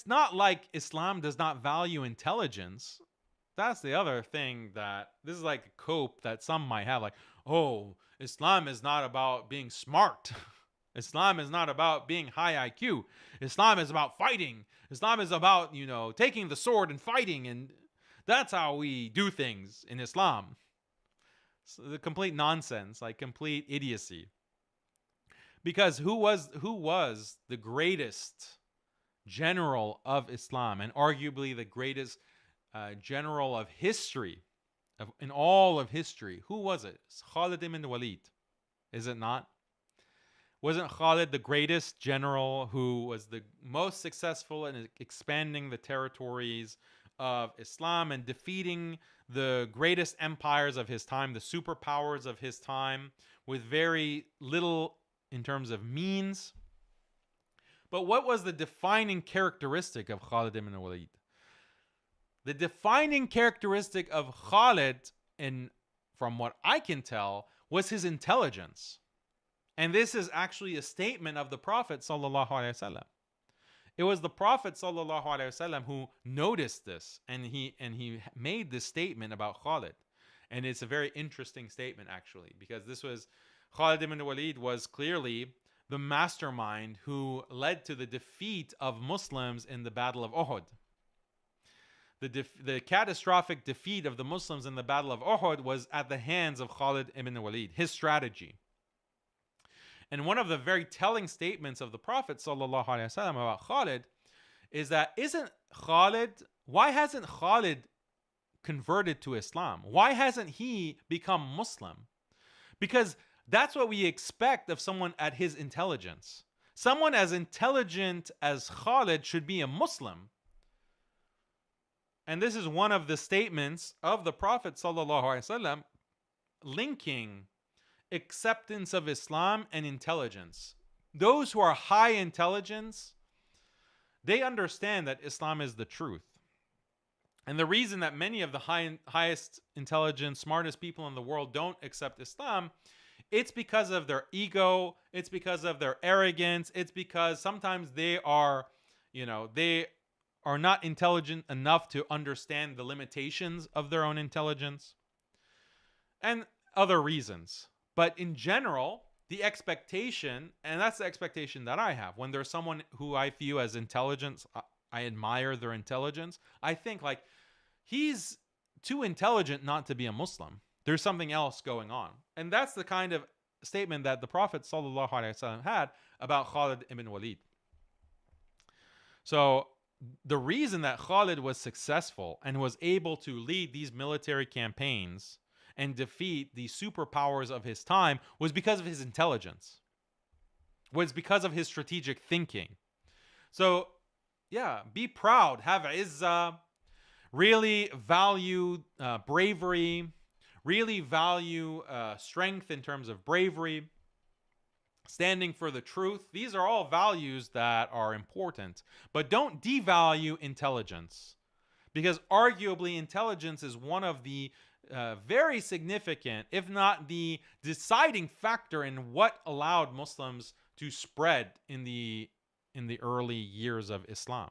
not like Islam does not value intelligence. That's the other thing, that this is like a cope that some might have, like, oh, Islam is not about being smart. Islam is not about being high IQ. Islam is about fighting. Islam is about, taking the sword and fighting, and that's how we do things in Islam. So the complete nonsense, like complete idiocy. Because who was the greatest general of Islam, and arguably the greatest general of history, in all of history? Who was it? It's Khalid ibn Walid. Is it not? Wasn't Khalid the greatest general who was the most successful in expanding the territories of Islam and defeating the greatest empires of his time, the superpowers of his time, with very little in terms of means? But what was the defining characteristic of Khalid ibn Walid? The defining characteristic of Khalid, from what I can tell, was his intelligence. And this is actually a statement of the Prophet sallallahu alaihi wasallam. It was the Prophet sallallahu alaihi wasallam who noticed this, and he made this statement about Khalid. And it's a very interesting statement, actually, because this was Khalid ibn Walid was clearly the mastermind who led to the defeat of Muslims in the Battle of Uhud. The catastrophic defeat of the Muslims in the Battle of Uhud was at the hands of Khalid ibn Walid, his strategy. And one of the very telling statements of the Prophet ﷺ about Khalid is that why hasn't Khalid converted to Islam? Why hasn't he become Muslim? Because that's what we expect of someone at his intelligence. Someone as intelligent as Khalid should be a Muslim. And this is one of the statements of the Prophet ﷺ linking acceptance of Islam and intelligence. Those who are high intelligence, they understand that Islam is the truth. And the reason that many of the highest intelligence, smartest people in the world don't accept Islam, it's because of their ego, it's because of their arrogance, it's because sometimes they are not intelligent enough to understand the limitations of their own intelligence, and other reasons. But in general, the expectation, and that's the expectation that I have, when there's someone who I view as intelligent, I admire their intelligence. I think, like, he's too intelligent not to be a Muslim. There's something else going on. And that's the kind of statement that the Prophet ﷺ had about Khalid ibn Walid. So the reason that Khalid was successful and was able to lead these military campaigns and defeat the superpowers of his time was because of his intelligence, was because of his strategic thinking. So yeah, be proud, have izzah, really value bravery, really value strength in terms of bravery, standing for the truth. These are all values that are important, but don't devalue intelligence, because arguably intelligence is one of the very significant, if not the deciding factor in what allowed Muslims to spread in the early years of Islam.